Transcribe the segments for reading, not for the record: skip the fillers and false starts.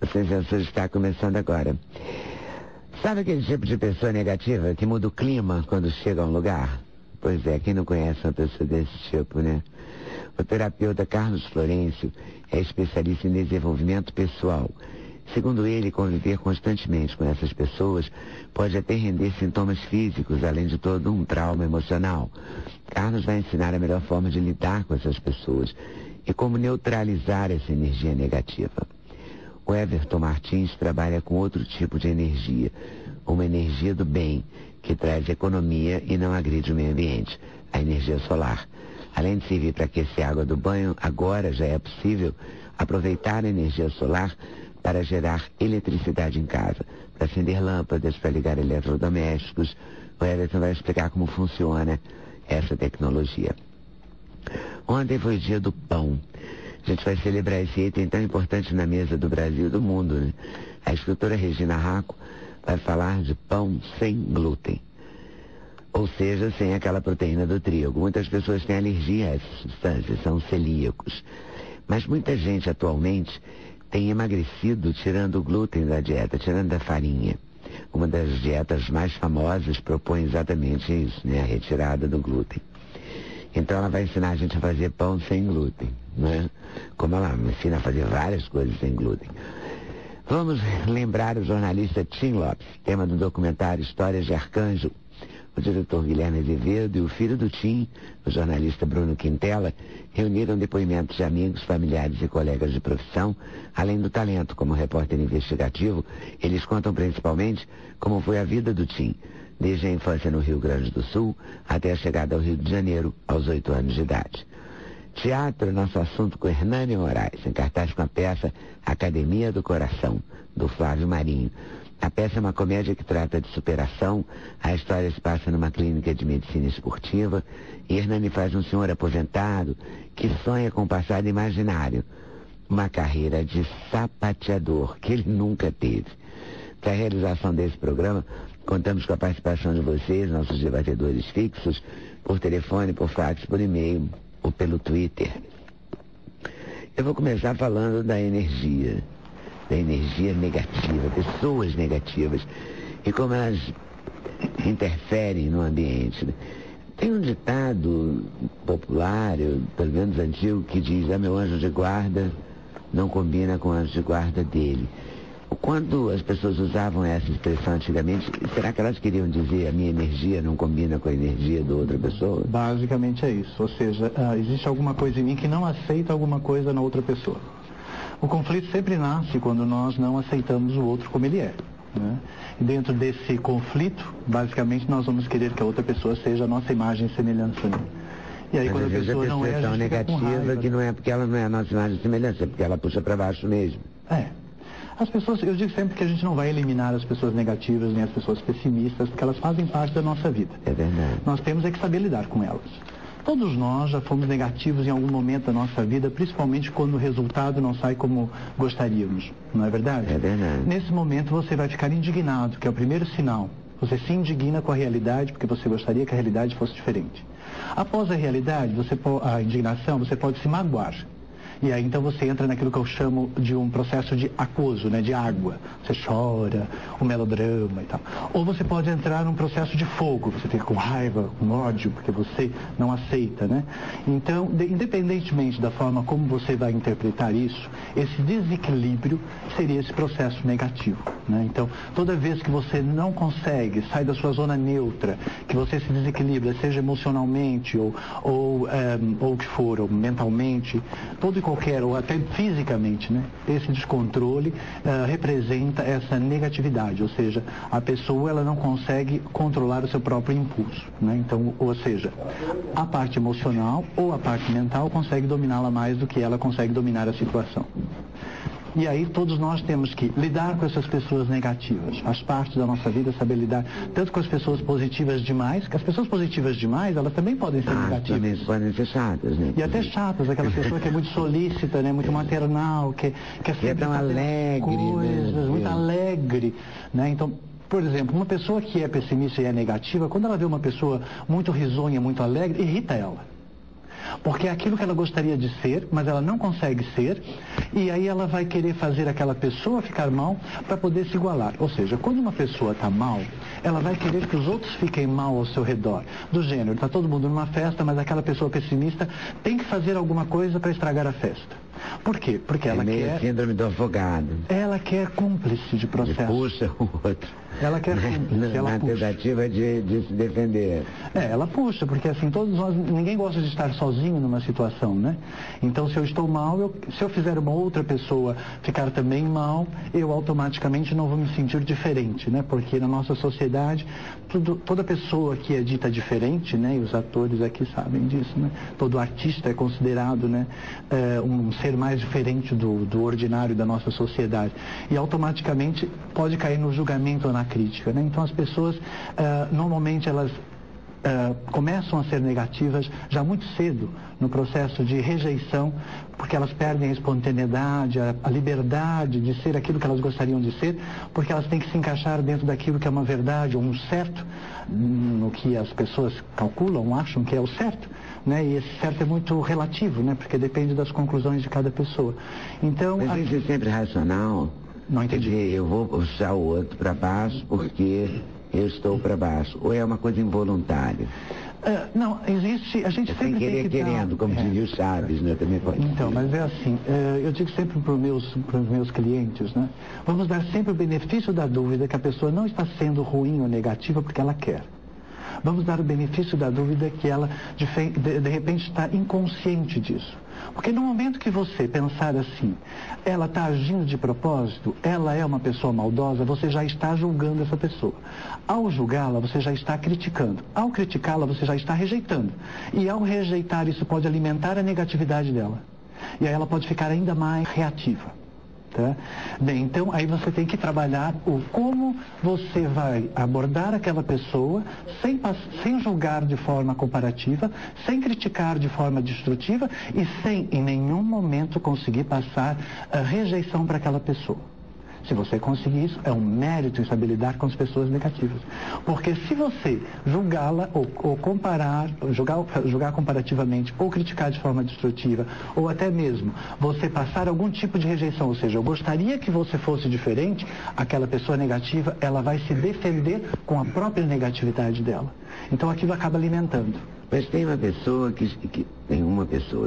O Sem Censura está começando agora. Sabe aquele tipo de pessoa negativa que muda o clima quando chega a um lugar? Pois é, quem não conhece uma pessoa desse tipo, né? O terapeuta Carlos Florencio é especialista em desenvolvimento pessoal. Segundo ele, conviver constantemente com essas pessoas pode até render sintomas físicos, além de todo um trauma emocional. Carlos vai ensinar a melhor forma de lidar com essas pessoas e como neutralizar essa energia negativa. O Everton Martins trabalha com outro tipo de energia, uma energia do bem, que traz economia e não agride o meio ambiente, a energia solar. Além de servir para aquecer a água do banho, agora já é possível aproveitar a energia solar para gerar eletricidade em casa, para acender lâmpadas, para ligar eletrodomésticos. O Everton vai explicar como funciona essa tecnologia. Ontem foi o dia do pão. A gente vai celebrar esse item tão importante na mesa do Brasil e do mundo, né? A escritora Regina Racco vai falar de pão sem glúten. Ou seja, sem aquela proteína do trigo. Muitas pessoas têm alergia a essas substâncias, são celíacos. Mas muita gente atualmente tem emagrecido tirando o glúten da dieta, tirando da farinha. Uma das dietas mais famosas propõe exatamente isso, né? A retirada do glúten. Então ela vai ensinar a gente a fazer pão sem glúten, né? Como ela ensina a fazer várias coisas sem glúten. Vamos lembrar o jornalista Tim Lopes, tema do documentário Histórias de Arcanjo. O diretor Guilherme Azevedo e o filho do Tim, o jornalista Bruno Quintela, reuniram depoimentos de amigos, familiares e colegas de profissão. Além do talento como repórter investigativo, eles contam principalmente como foi a vida do Tim, desde a infância no Rio Grande do Sul até a chegada ao Rio de Janeiro, aos 8 anos de idade. Teatro, nosso assunto com Hernani Moraes, em cartaz com a peça Academia do Coração, do Flávio Marinho. A peça é uma comédia que trata de superação. A história se passa numa clínica de medicina esportiva e Hernani faz um senhor aposentado que sonha com um passado imaginário, uma carreira de sapateador que ele nunca teve. Para a realização desse programa, contamos com a participação de vocês, nossos debatedores fixos, por telefone, por fax, por e-mail ou pelo Twitter. Eu vou começar falando da energia negativa, pessoas negativas e como elas interferem no ambiente. Tem um ditado popular, pelo menos antigo, que diz: meu anjo de guarda não combina com o anjo de guarda dele. Quando as pessoas usavam essa expressão antigamente, será que elas queriam dizer a minha energia não combina com a energia da outra pessoa? Basicamente é isso, ou seja, existe alguma coisa em mim que não aceita alguma coisa na outra pessoa. O conflito sempre nasce quando nós não aceitamos o outro como ele é, né? E dentro desse conflito, basicamente nós vamos querer que a outra pessoa seja a nossa imagem e semelhança. Né? E aí, quando a pessoa não é, a gente fica com raiva. Negativa que não é porque ela não é a nossa imagem e semelhança, é porque ela puxa para baixo mesmo. As pessoas, eu digo sempre que a gente não vai eliminar as pessoas negativas nem as pessoas pessimistas, porque elas fazem parte da nossa vida. É verdade. Nós temos é que saber lidar com elas. Todos nós já fomos negativos em algum momento da nossa vida, principalmente quando o resultado não sai como gostaríamos, não é verdade? É verdade. Nesse momento você vai ficar indignado, que é o primeiro sinal. Você se indigna com a realidade porque você gostaria que a realidade fosse diferente. Após a realidade, a indignação, você pode se magoar. E aí então você entra naquilo que eu chamo de um processo de aquoso, né, de água. Você chora, o melodrama e tal. Ou você pode entrar num processo de fogo, você fica com raiva, com ódio, porque você não aceita, né? Então, independentemente da forma como você vai interpretar isso, esse desequilíbrio seria esse processo negativo, né? Então, toda vez que você não consegue, sai da sua zona neutra, que você se desequilibra, seja emocionalmente ou o que for, ou mentalmente, todo e qualquer, ou até fisicamente, né? Esse descontrole representa essa negatividade, ou seja, a pessoa ela não consegue controlar o seu próprio impulso, né? Então, ou seja, a parte emocional ou a parte mental consegue dominá-la mais do que ela consegue dominar a situação. E aí todos nós temos que lidar com essas pessoas negativas. Faz parte da nossa vida saber lidar tanto com as pessoas positivas demais, que as pessoas positivas demais, elas também podem ser negativas. Também podem ser chatas, né? E até chatas, aquela pessoa que é muito solícita, né? Muito maternal, que é tão alegre, coisas, né? Muito alegre, né? Então, por exemplo, uma pessoa que é pessimista e é negativa, quando ela vê uma pessoa muito risonha, muito alegre, irrita ela. Porque é aquilo que ela gostaria de ser, mas ela não consegue ser, e aí ela vai querer fazer aquela pessoa ficar mal para poder se igualar. Ou seja, quando uma pessoa está mal, ela vai querer que os outros fiquem mal ao seu redor. Do gênero, está todo mundo numa festa, mas aquela pessoa pessimista tem que fazer alguma coisa para estragar a festa. Por quê? Porque ela quer... síndrome do afogado. Ela quer cúmplice de processo. Puxa o outro. Ela quer cúmplice, ela na puxa. tentativa de se defender. Ela puxa, porque assim, todos nós, ninguém gosta de estar sozinho numa situação, né? Então, se eu estou mal, se eu fizer uma outra pessoa ficar também mal, eu automaticamente não vou me sentir diferente, né? Porque na nossa sociedade, toda pessoa que é dita diferente, né? E os atores aqui sabem disso, né? Todo artista é considerado, né? Um ser mais diferente do ordinário da nossa sociedade. E automaticamente pode cair no julgamento ou na crítica, né? Então as pessoas, normalmente elas começam a ser negativas já muito cedo no processo de rejeição, porque elas perdem a espontaneidade, a liberdade de ser aquilo que elas gostariam de ser, porque elas têm que se encaixar dentro daquilo que é uma verdade ou um certo, no que as pessoas calculam, acham que é o certo, né? E esse certo é muito relativo, né? Porque depende das conclusões de cada pessoa. Então, mas isso é sempre racional? Não entendi. Eu vou puxar o outro para baixo porque eu estou para baixo. Ou é uma coisa involuntária? Não, existe... A gente sempre querer, tem que querendo, como dizia o Chaves, né? Também pode. Então, mas é assim, eu digo sempre para os meus clientes, né? Vamos dar sempre o benefício da dúvida que a pessoa não está sendo ruim ou negativa porque ela quer. Vamos dar o benefício da dúvida que ela, de repente, está inconsciente disso. Porque no momento que você pensar assim, ela está agindo de propósito, ela é uma pessoa maldosa, você já está julgando essa pessoa. Ao julgá-la, você já está criticando. Ao criticá-la, você já está rejeitando. E ao rejeitar, isso pode alimentar a negatividade dela. E aí ela pode ficar ainda mais reativa. Tá? Bem, então aí você tem que trabalhar o como você vai abordar aquela pessoa sem julgar de forma comparativa, sem criticar de forma destrutiva e sem em nenhum momento conseguir passar a rejeição para aquela pessoa. Se você conseguir isso, é um mérito em saber lidar com as pessoas negativas. Porque se você julgá-la ou comparar, julgar comparativamente, ou criticar de forma destrutiva, ou até mesmo você passar algum tipo de rejeição, ou seja, eu gostaria que você fosse diferente, aquela pessoa negativa, ela vai se defender com a própria negatividade dela. Então aquilo acaba alimentando. Mas tem uma pessoa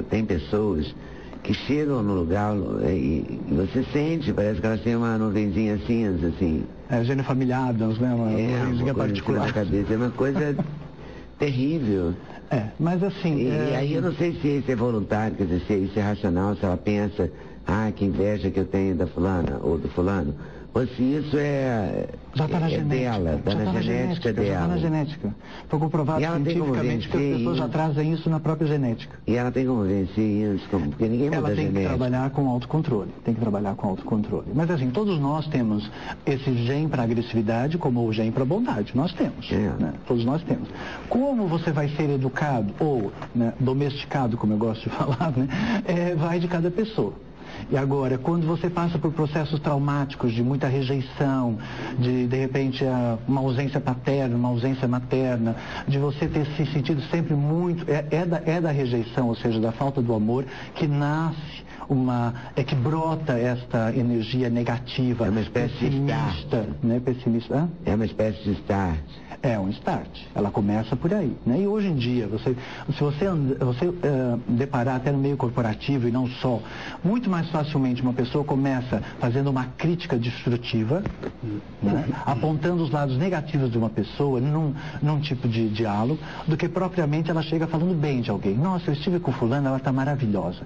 tem pessoas que chegam no lugar e você sente, parece que elas têm uma nuvenzinha cinza, assim. É, Jennifer Família Adams, né? Uma nuvenzinha particular. Na cabeça, é uma coisa terrível. Mas assim... E aí eu não sei se isso é voluntário, quer dizer, se isso é racional, se ela pensa, que inveja que eu tenho da fulana ou do fulano. Ou se isso já está na genética, dela, está na genética dela. Já está na genética. Foi comprovado cientificamente que as pessoas já trazem isso na própria genética. E ela tem como vencer isso? Porque ninguém muda a genética. Ela tem que trabalhar com autocontrole. Mas assim, todos nós temos esse gene para agressividade como o gene para bondade. Nós temos. Né? Todos nós temos. Como você vai ser educado ou domesticado, como eu gosto de falar, né? Vai de cada pessoa. E agora, quando você passa por processos traumáticos de muita rejeição, de repente uma ausência paterna, uma ausência materna, de você ter se sentido sempre muito, é da rejeição, ou seja, da falta do amor, que nasce que brota esta energia negativa, pessimista, né? Pessimista. É uma espécie de start. É um start. Ela começa por aí, né? E hoje em dia, se você deparar até no meio corporativo e não só, muito mais facilmente uma pessoa começa fazendo uma crítica destrutiva, né? Apontando os lados negativos de uma pessoa num tipo de diálogo, do que propriamente ela chega falando bem de alguém. Nossa, eu estive com fulana, ela está maravilhosa.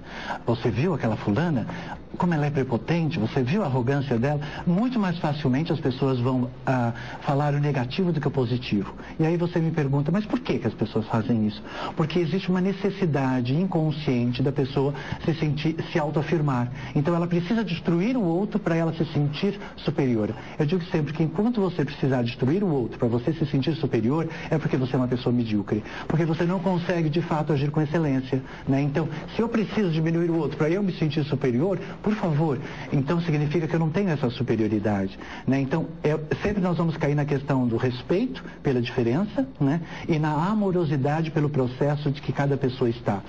Você viu aquela fulana? Como ela é prepotente? Você viu a arrogância dela? Muito mais facilmente as pessoas vão falar o negativo do que o positivo. E aí você me pergunta, mas por que as pessoas fazem isso? Porque existe uma necessidade inconsciente da pessoa se autoafirmar. Então ela precisa destruir o outro para ela se sentir superior. Eu digo sempre que enquanto você precisar destruir o outro para você se sentir superior, é porque você é uma pessoa medíocre. Porque você não consegue de fato agir com excelência, né? Então, se eu preciso diminuir o outro para eu me sentir superior, por favor, então significa que eu não tenho essa superioridade, né? Então, sempre nós vamos cair na questão do respeito, pela diferença, né? E na amorosidade pelo processo de que cada pessoa está.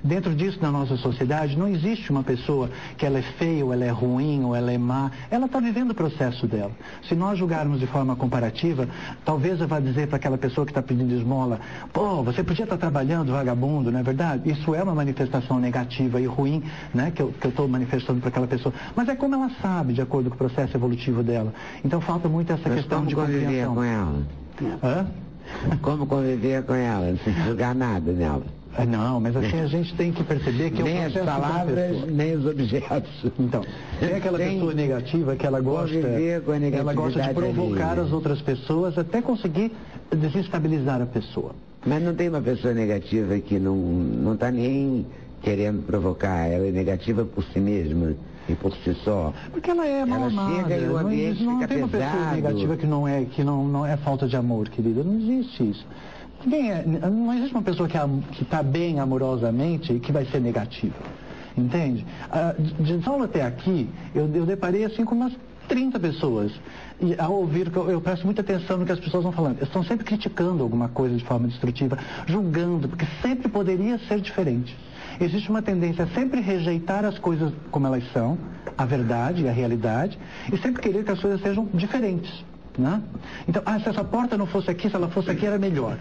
Dentro disso, na nossa sociedade, não existe uma pessoa que ela é feia, ou ela é ruim, ou ela é má. Ela está vivendo o processo dela. Se nós julgarmos de forma comparativa, talvez eu vá dizer para aquela pessoa que está pedindo esmola, pô, você podia estar trabalhando, vagabundo, não é verdade? Isso é uma manifestação negativa e ruim, né, que eu estou manifestando para aquela pessoa. Mas é como ela sabe, de acordo com o processo evolutivo dela. Então falta muito essa questão de compreensão. Como conviver com ela? Hã? Como conviver com ela, sem julgar nada nela? Não, mas assim a gente tem que perceber que nem é um processo as palavras, nem os objetos. Então, tem aquela pessoa negativa que ela gosta de provocar as outras pessoas até conseguir desestabilizar a pessoa. Mas não tem uma pessoa negativa que não está nem querendo provocar, ela é negativa por si mesma e por si só. Porque ela é mal amada. Chega e o ambiente não fica tem uma pesado. Pessoa negativa que não é falta de amor, querida. Não existe isso. Não existe uma pessoa que está bem amorosamente e que vai ser negativa. Entende? De aula até aqui, eu deparei assim com umas 30 pessoas. E ao ouvir, eu presto muita atenção no que as pessoas vão falando. Eles estão sempre criticando alguma coisa de forma destrutiva, julgando, porque sempre poderia ser diferente. Existe uma tendência a sempre rejeitar as coisas como elas são, a verdade e a realidade, e sempre querer que as coisas sejam diferentes. Né? Então, se essa porta não fosse aqui, se ela fosse aqui era melhor.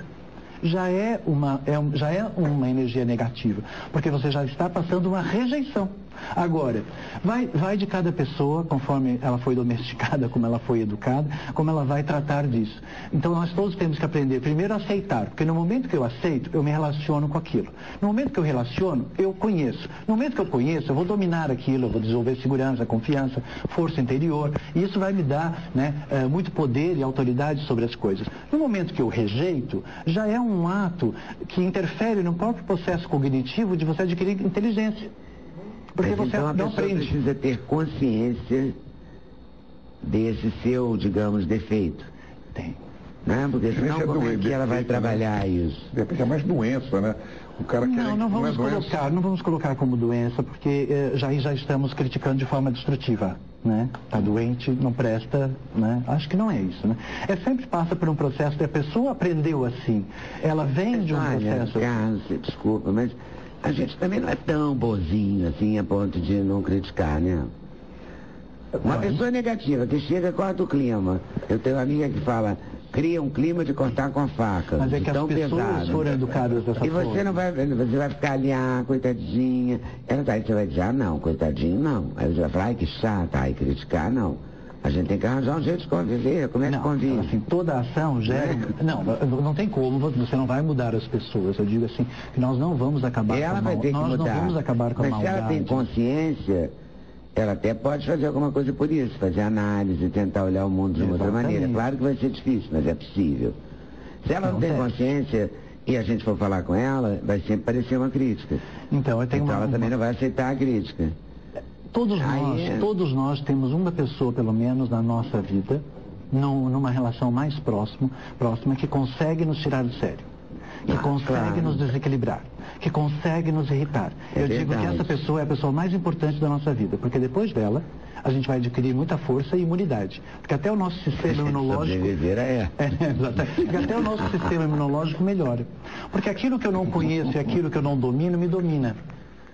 Já é uma energia negativa, porque você já está passando uma rejeição. Agora, vai de cada pessoa, conforme ela foi domesticada, como ela foi educada, como ela vai tratar disso. Então nós todos temos que aprender primeiro a aceitar, porque no momento que eu aceito, eu me relaciono com aquilo. No momento que eu relaciono, eu conheço. No momento que eu conheço, eu vou dominar aquilo, eu vou desenvolver segurança, confiança, força interior, e isso vai me dar, né, muito poder e autoridade sobre as coisas. No momento que eu rejeito, já é um ato que interfere no próprio processo cognitivo de você adquirir inteligência. Porque você então não a pessoa aprende. Precisa ter consciência desse seu, digamos, defeito. Tem. Né? Porque senão como é que ela vai trabalhar isso? De repente é mais doença, né? O cara não vamos colocar como doença, porque já estamos criticando de forma destrutiva. Né? Tá doente, não presta, né? Acho que não é isso, né? Sempre passa por um processo que a pessoa aprendeu assim. Ela vem de um processo... Desculpa, mas a gente também não é tão bonzinho assim a ponto de não criticar, né? Uma pessoa negativa que chega, corta o clima. Eu tenho uma amiga que fala, cria um clima de cortar com a faca. Mas é que as pessoas foram educadas dessa forma. E você vai ficar ali, coitadinha. Ela tá aí, você vai dizer, não, coitadinho não. Aí você vai falar, que chata, aí criticar, não. A gente tem que arranjar um jeito de conviver. Como é que convive? Assim, toda ação gera... Não tem como, você não vai mudar as pessoas. Eu digo assim, que nós não vamos acabar com a maldade. Nós não vamos acabar com a maldade. Mas se ela tem consciência, ela até pode fazer alguma coisa por isso, fazer análise, tentar olhar o mundo de uma outra maneira. Claro que vai ser difícil, mas é possível. Se ela não tem consciência e a gente for falar com ela, vai sempre parecer uma crítica. Então ela também não vai aceitar a crítica. Todos nós temos uma pessoa, pelo menos, na nossa vida, numa relação mais próxima, que consegue nos tirar do sério, que consegue nos desequilibrar, que consegue nos irritar. Eu digo que essa pessoa é a pessoa mais importante da nossa vida, porque depois dela, a gente vai adquirir muita força e imunidade. Porque até o nosso sistema imunológico... Porque até o nosso sistema imunológico melhora. Porque aquilo que eu não conheço e aquilo que eu não domino, me domina.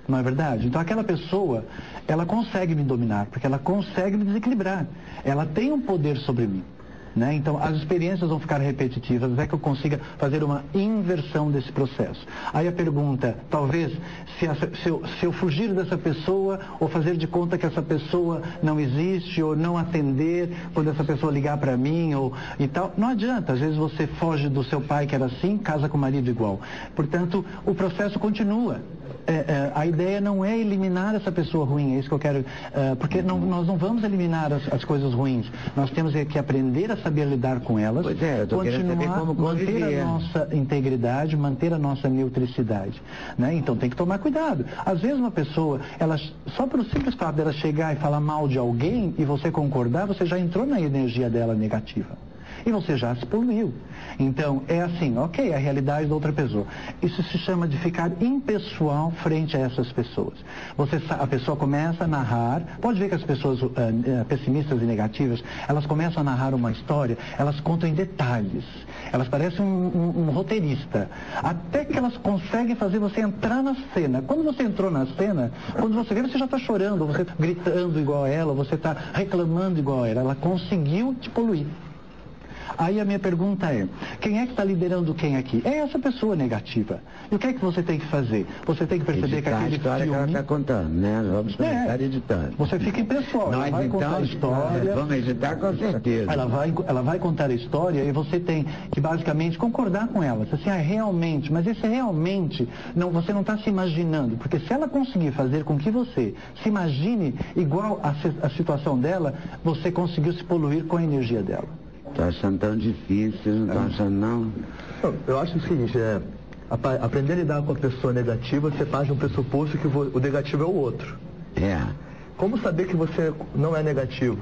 Não é verdade? Então aquela pessoa, ela consegue me dominar, porque ela consegue me desequilibrar. Ela tem um poder sobre mim. Né? Então as experiências vão ficar repetitivas até que eu consiga fazer uma inversão desse processo. Aí a pergunta, talvez, se eu fugir dessa pessoa ou fazer de conta que essa pessoa não existe ou não atender quando essa pessoa ligar para mim e tal, não adianta. Às vezes você foge do seu pai que era assim, casa com o marido igual. Portanto, o processo continua. A ideia não é eliminar essa pessoa ruim, é isso que eu quero, porque nós não vamos eliminar as coisas ruins, nós temos que aprender a saber lidar com elas, manter a nossa integridade, manter a nossa neutricidade, né? Então tem que tomar cuidado. Às vezes uma pessoa, só pelo simples fato dela chegar e falar mal de alguém e você concordar, você já entrou na energia dela negativa. e você já se poluiu. Então, é assim, ok, a realidade da outra pessoa. Isso se chama de ficar impessoal frente a essas pessoas. A pessoa começa a narrar, pode ver que as pessoas pessimistas e negativas, elas começam a narrar uma história, elas contam em detalhes, elas parecem um roteirista, até que elas conseguem fazer você entrar na cena. Quando você entrou na cena, quando você vê, você já está chorando, você está gritando igual a ela, você está reclamando igual a ela conseguiu te poluir. Aí a minha pergunta é, quem é que está liderando quem aqui? É essa pessoa negativa. E o que é que você tem que fazer? Você tem que perceber que aquele a história filme... que ela está contando, né? Vamos começar editando. Você fica impessoal, ela vai contar a história... Vamos editar com certeza. Ela vai contar a história e você tem que basicamente concordar com ela. Você assim, realmente, mas esse realmente, não, você não está se imaginando. Porque se ela conseguir fazer com que você se imagine igual a situação dela, você conseguiu se poluir com a energia dela. Tô achando tão difícil, não tô achando não? Eu acho o seguinte, aprender a lidar com a pessoa negativa, você parte de um pressuposto que o negativo é o outro. É. Como saber que você não é negativo?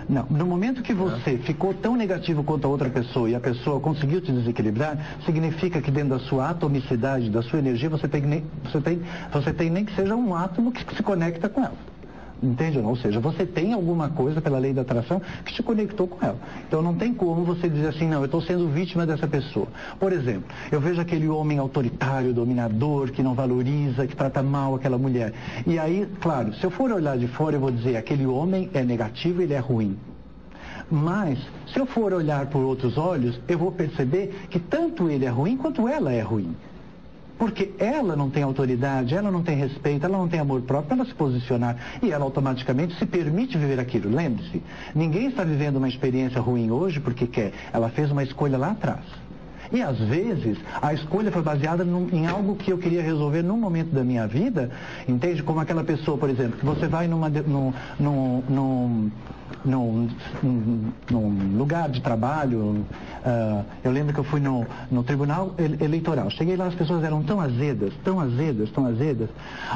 Não, no momento que você ficou tão negativo quanto a outra pessoa e a pessoa conseguiu te desequilibrar, significa que dentro da sua atomicidade, da sua energia, você tem nem que seja um átomo que se conecta com ela. Entende? Ou seja, você tem alguma coisa pela lei da atração que te conectou com ela. Então não tem como você dizer assim, não, eu estou sendo vítima dessa pessoa. Por exemplo, eu vejo aquele homem autoritário, dominador, que não valoriza, que trata mal aquela mulher. E aí, claro, se eu for olhar de fora, eu vou dizer, aquele homem é negativo, ele é ruim. Mas, se eu for olhar por outros olhos, eu vou perceber que tanto ele é ruim quanto ela é ruim. Porque ela não tem autoridade, ela não tem respeito, ela não tem amor próprio para ela se posicionar. E ela automaticamente se permite viver aquilo. Lembre-se, ninguém está vivendo uma experiência ruim hoje porque quer. Ela fez uma escolha lá atrás. E às vezes, a escolha foi baseada em algo que eu queria resolver num momento da minha vida. Entende? Como aquela pessoa, por exemplo, que você vai num lugar de trabalho. Eu lembro que eu fui no tribunal eleitoral. Cheguei lá, as pessoas eram tão azedas.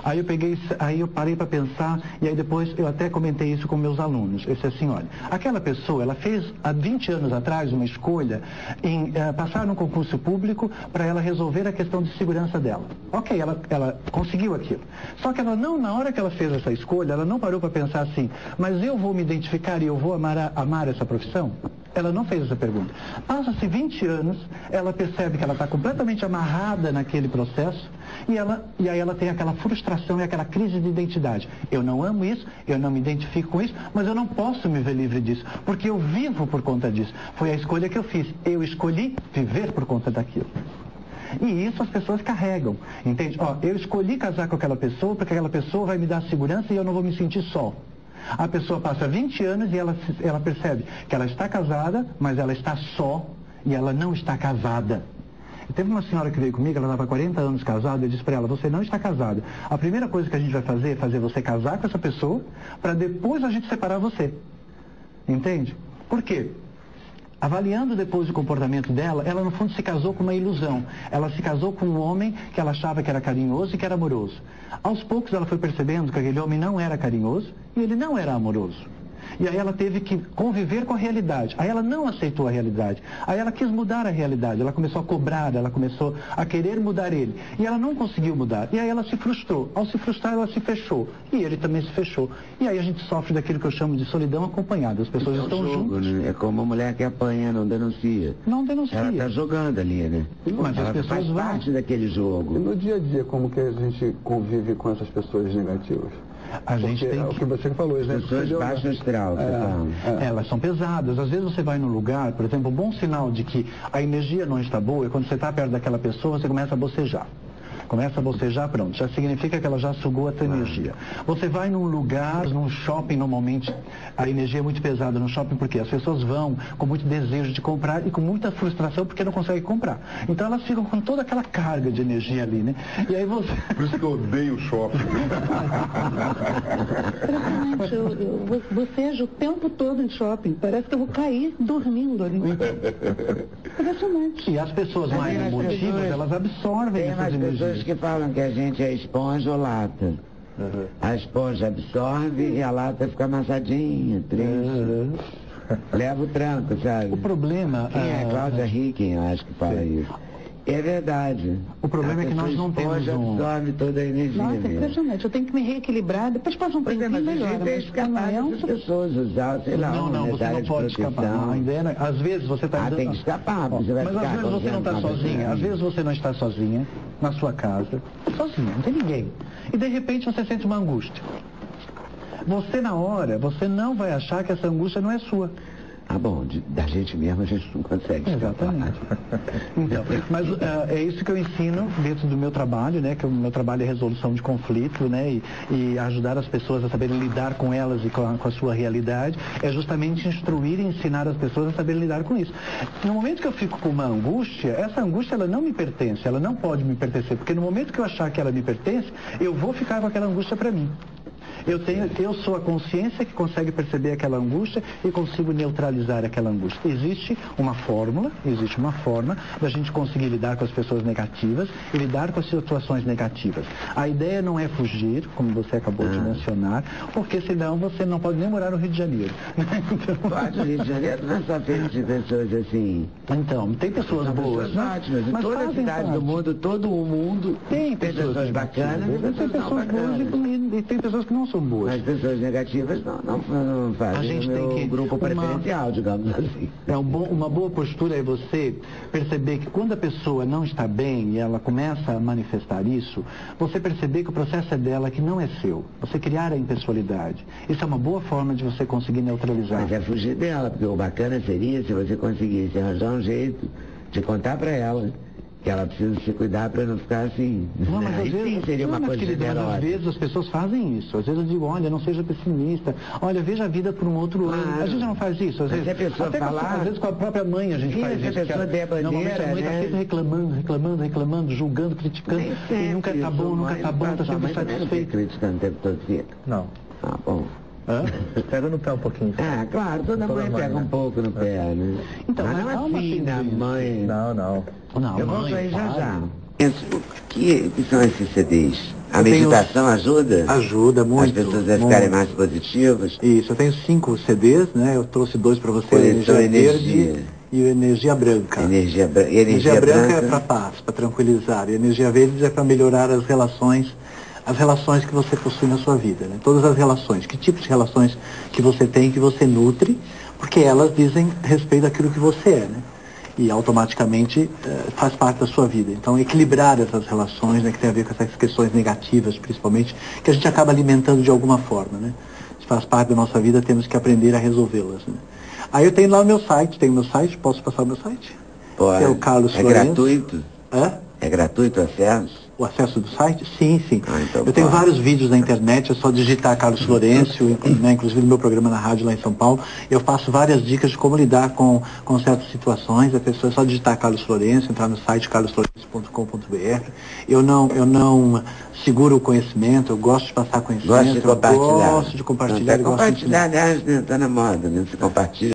Aí eu parei para pensar, e aí depois eu até comentei isso com meus alunos. Eu disse assim, olha, aquela pessoa, ela fez há 20 anos atrás uma escolha em passar num concurso público para ela resolver a questão de segurança dela. Ok, ela conseguiu aquilo. Só que ela não, na hora que ela fez essa escolha, ela não parou para pensar assim, mas eu vou me identificar e eu vou amar essa profissão? Ela não fez essa pergunta. Passa-se 20 anos, ela percebe que ela está completamente amarrada naquele processo e aí ela tem aquela frustração e aquela crise de identidade. Eu não amo isso, eu não me identifico com isso, mas eu não posso me ver livre disso, porque eu vivo por conta disso. Foi a escolha que eu fiz. Eu escolhi viver por conta daquilo. E isso as pessoas carregam, entende? Eu escolhi casar com aquela pessoa porque aquela pessoa vai me dar segurança e eu não vou me sentir só. A pessoa passa 20 anos e ela percebe que ela está casada, mas ela está só e ela não está casada. Teve uma senhora que veio comigo, ela estava 40 anos casada, eu disse para ela, você não está casada. A primeira coisa que a gente vai fazer é fazer você casar com essa pessoa, para depois a gente separar você. Entende? Por quê? Avaliando depois o comportamento dela, ela no fundo se casou com uma ilusão. Ela se casou com um homem que ela achava que era carinhoso e que era amoroso. Aos poucos ela foi percebendo que aquele homem não era carinhoso e ele não era amoroso. E aí ela teve que conviver com a realidade. Aí ela não aceitou a realidade. Aí ela quis mudar a realidade. Ela começou a cobrar, ela começou a querer mudar ele. E ela não conseguiu mudar. E aí ela se frustrou. Ao se frustrar, ela se fechou. E ele também se fechou. E aí a gente sofre daquilo que eu chamo de solidão acompanhada. As pessoas estão juntas. Né? É como uma mulher que apanha, não denuncia. Não denuncia. Ela está jogando ali, né? Mas ela as pessoas faz parte daquele jogo. E no dia a dia, como que a gente convive com essas pessoas negativas? A gente tem o que você falou, as pessoas baixo astral, elas são pesadas. Às vezes você vai num lugar, por exemplo, um bom sinal de que a energia não está boa é quando você está perto daquela pessoa, você começa a bocejar. Começa a bocejar, pronto, já significa que ela já sugou a tua energia. Você vai num lugar, num shopping, normalmente, a energia é muito pesada no shopping, porque as pessoas vão com muito desejo de comprar e com muita frustração porque não conseguem comprar. Então elas ficam com toda aquela carga de energia ali, né? E aí você... Por isso que eu odeio o shopping. Eu bocejo o tempo todo em shopping. Parece que eu vou cair dormindo ali. Impressionante. E as pessoas mais emotivas, elas absorvem essas energias. Que falam que a gente é esponja ou lata. A esponja absorve e a lata fica amassadinha, triste. leva o tranco, sabe? O problema... Quem é? Cláudia Ricken, eu acho que fala isso. É verdade. O problema é que nós não temos absorve toda a energia. Nossa, mesmo. impressionante. Eu tenho que me reequilibrar, depois passa um tempinho Mas a melhor. gente tem que escapar dessas pessoas, usar, sei lá, Não, você não pode escapar. Não, a ideia é, às vezes você está... tem que escapar, porque você vai mas ficar... às vezes você não está sozinha, às vezes você não está sozinha, na sua casa, sozinha, não tem ninguém. E de repente você sente uma angústia. Você na hora, você não vai achar que essa angústia não é sua. Ah, bom, da gente mesmo a gente não consegue. Exatamente. Então, mas é isso que eu ensino dentro do meu trabalho, né? Que o meu trabalho é resolução de conflito, né? E ajudar as pessoas a saberem lidar com elas e com a sua realidade. É justamente instruir e ensinar as pessoas a saberem lidar com isso. No momento que eu fico com uma angústia, essa angústia ela não me pertence, ela não pode me pertencer, porque no momento que eu achar que ela me pertence, eu vou ficar com aquela angústia para mim. Eu sou a consciência que consegue perceber aquela angústia e consigo neutralizar aquela angústia. Existe uma forma da gente conseguir lidar com as pessoas negativas e lidar com as situações negativas. A ideia não é fugir, como você acabou de mencionar, porque senão você não pode nem morar no Rio de Janeiro. Então, pode, o Rio de Janeiro não é só feito de pessoas assim. Então, tem pessoas boas. Ótimas. Em toda a cidade do mundo, todo o mundo tem pessoas bacanas e pessoas não bacanas. E tem pessoas que não são boas. As pessoas negativas não fazem a gente o tem que grupo preferencial, digamos assim. Uma boa postura é você perceber que quando a pessoa não está bem e ela começa a manifestar isso, você perceber que o processo é dela, que não é seu. Você criar a impessoalidade. Isso é uma boa forma de você conseguir neutralizar. Mas é fugir dela, porque o bacana seria se você conseguisse arranjar um jeito de contar para ela que ela precisa se cuidar para não ficar assim. Não, mas às vezes, sim, seria uma coisa generosa. Às vezes as pessoas fazem isso. Às vezes eu digo, olha, não seja pessimista. Olha, veja a vida por um outro ângulo. A gente não faz isso. Às vezes, se a pessoa falar... Às vezes com a própria mãe a gente faz isso. Se a pessoa der bandeira, normalmente a mãe está sempre reclamando, julgando, criticando. E nunca está bom, está sempre satisfeito. Criticando o tempo todo fica. Não. Ah, bom. Pega no pé um pouquinho. Ah, claro, toda mãe pega um pouco no pé, né? Então, mas não assim, da mãe... Não. Eu volto aí já. O que são esses CDs? A meditação ajuda? Ajuda muito. As pessoas a ficarem mais positivas? Isso, eu tenho 5 CDs, né? Eu trouxe 2 para você. Energia verde e Energia Branca. Energia branca é para paz, para tranquilizar. E Energia Verde é para melhorar as relações que você possui na sua vida, né? Todas as relações, que tipos de relações que você tem, que você nutre, porque elas dizem respeito àquilo que você é, né? E automaticamente faz parte da sua vida. Então, equilibrar essas relações, né, que tem a ver com essas questões negativas, principalmente, que a gente acaba alimentando de alguma forma, né? Se faz parte da nossa vida, temos que aprender a resolvê-las, né? Aí eu tenho lá o meu site, posso passar o meu site? Pode. Que é o Carlos Florencio. Gratuito? É gratuito o acesso? O acesso do site? Sim. Então eu tenho vários vídeos na internet, é só digitar Carlos Florencio, né, inclusive no meu programa na rádio lá em São Paulo. Eu passo várias dicas de como lidar com certas situações. A pessoa é só digitar Carlos Florencio, entrar no site carlosflorencio.com.br. Eu não seguro o conhecimento, eu gosto de passar conhecimento. Gosto de compartilhar. Gosto de compartilhar. Compartilhar, aliás, está na moda, né? Você compartilha.